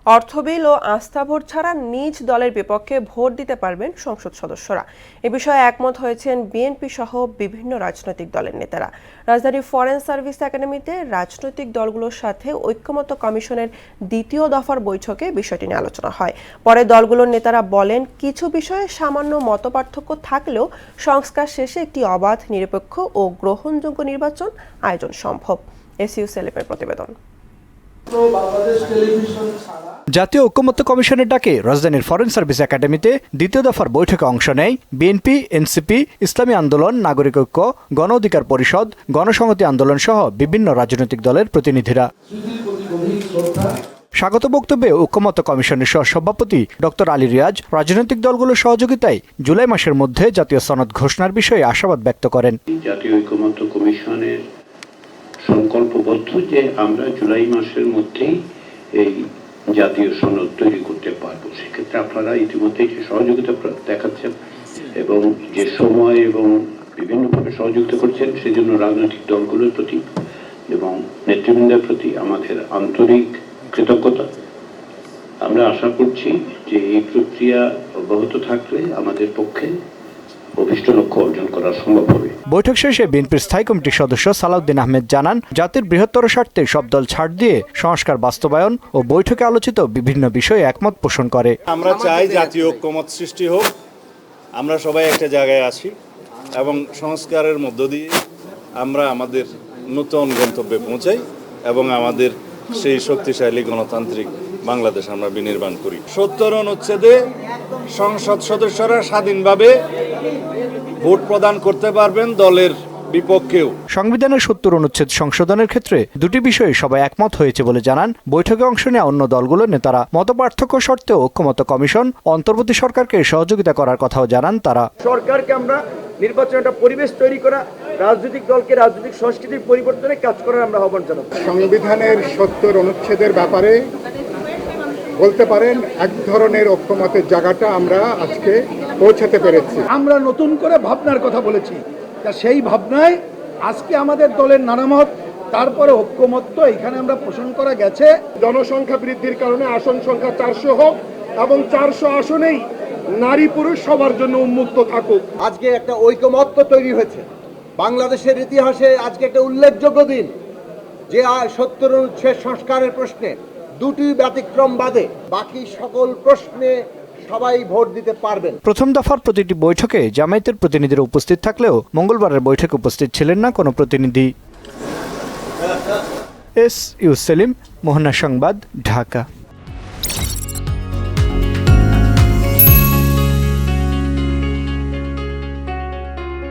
অর্থ বিল ও আস্থা ভোট ছাড়া নিজ দলের বিপক্ষে ভোট দিতে পারবেন সংসদ সদস্যরা। এ বিষয়ে একমত হয়েছেন বিএনপি সহ বিভিন্ন রাজনৈতিক দলের নেতারা। রাজধানীর ফরেন সার্ভিস একাডেমিতে রাজনৈতিক দলগুলোর সাথে ঐক্যমত্য কমিশনের দ্বিতীয় দফার বৈঠকে বিষয়টি নিয়ে আলোচনা হয়। পরে দলগুলোর নেতারা বলেন, কিছু বিষয়ে সামান্য মতপার্থক্য থাকলেও সংস্কার শেষে একটি অবাধ, নিরপেক্ষ ও গ্রহণযোগ্য নির্বাচন আয়োজন সম্ভব। এসইউ সেলেমের প্রতিবেদন। জাতীয় ঐক্যমত্য কমিশনের ডাকে রাজধানীর ফরেন সার্ভিস একাডেমিতে দ্বিতীয় দফার বৈঠকে অংশ নেয় বিএনপি, এনসিপি, ইসলামী আন্দোলন, নাগরিক ঐক্য, গণ অধিকার পরিষদ, গণসংহতি আন্দোলন সহ বিভিন্ন রাজনৈতিক দলের প্রতিনিধিরা। স্বাগত বক্তব্যে ঐক্যমত্য কমিশনের সহসভাপতি ডক্টর আলী রিয়াজ রাজনৈতিক দলগুলোর সহযোগিতায় জুলাই মাসের মধ্যে জাতীয় সনদ ঘোষণার বিষয়ে আশাবাদ ব্যক্ত করেন। জাতীয় ঐক্যমত্য কমিশনের সংকল্পবদ্ধ যে আমরা জুলাই মাসের মধ্যেই এই জাতীয় সনদ তৈরি করতে পারবো। সেক্ষেত্রে আপনারা ইতিমধ্যেই সহযোগিতা দেখাচ্ছেন এবং যে সময় এবং বিভিন্নভাবে সহযোগিতা করছেন, সেজন্য রাজনৈতিক দলগুলোর প্রতি এবং নেতৃবৃন্দের প্রতি আমাদের আন্তরিক কৃতজ্ঞতা। আমরা আশা করছি যে এই প্রক্রিয়া অব্যাহত থাকলে আমাদের পক্ষে অভিষ্ট লক্ষ্য অর্জন করা সম্ভব হবে। বৈঠক শেষে বিএনপির স্থায়ী কমিটির সদস্য সালাউদ্দিন আহমেদ জানান, জাতির বৃহত্তর স্বার্থে সব দল ছাড় দিয়ে সংস্কার বাস্তবায়ন ও বৈঠকে আলোচিত বিভিন্ন বিষয়ে একমত পোষণ করে। আমরা চাই জাতীয় ঐক্যমত সৃষ্টি হোক, আমরা সবাই একটা জায়গায় আসি এবং সংস্কারের মধ্য দিয়ে আমরা আমাদের নতুন গন্তব্যে পৌঁছাই এবং আমাদের সেই শক্তিশালী গণতান্ত্রিক বাংলাদেশ আমরা বিনির্মাণ করি। ৭০ অনুচ্ছেদে সংসদ সদস্যরা স্বাধীনভাবে ভোট প্রদান করতে পারবেন দলের বিপক্ষেও। সংবিধানের ৭০ অনুচ্ছেদ সংশোধনের ক্ষেত্রে দুটি বিষয়ে সবাই একমত হয়েছে বলে জানান বৈঠকে অংশ নেওয়া অন্য দলগুলোর নেতারা। মতপার্থক্য সত্ত্বেও ঐক্যমত্য কমিশন অন্তর্বর্তী সরকারকে সহযোগিতা করার কথাও জানান তারা। সরকারকে আমরা নির্বাচনের একটা পরিবেশ তৈরি করা, রাজনৈতিক দলকে রাজনৈতিক সংস্কৃতির পরিবর্তনে কাজ করার আমরা আহ্বান জানাবো। সংবিধানের ৭০ অনুচ্ছেদের ব্যাপারে বলতে পারেন এক ধরনের ঐক্যমতের জায়গাটা আমরা আজকে পৌঁছাতে পেরেছি। আমরা নতুন করে ভাবনার কথা বলেছি, তা সেই ভাবনায় আজকে আমাদের দলের নানা মত, তারপরে ঐক্যমত্য এখানে আমরা পোষণ করা গেছে। জনসংখ্যা বৃদ্ধির কারণে আসন সংখ্যা ৪০০ হোক এবং ৪০০ আসনেই নারী পুরুষ সবার জন্য উন্মুক্ত থাকুক। আজকে একটা ঐক্যমত্য তৈরি হয়েছে। বাংলাদেশের ইতিহাসে আজকে একটা উল্লেখযোগ্য দিন যে ৭০ অনুচ্ছেদ সংস্কারের প্রশ্নে দুটি ব্যতিক্রম বাদে বাকি সকল প্রশ্নে সবাই ভোট দিতে পারবেন। প্রথম দফার প্রতিটি বৈঠকে জামায়াতের প্রতিনিধিরা উপস্থিত থাকলেও মঙ্গলবারের বৈঠকে উপস্থিত ছিলেন না কোনো প্রতিনিধি। এসইউ সেলিম, মোহনা সংবাদ, ঢাকা।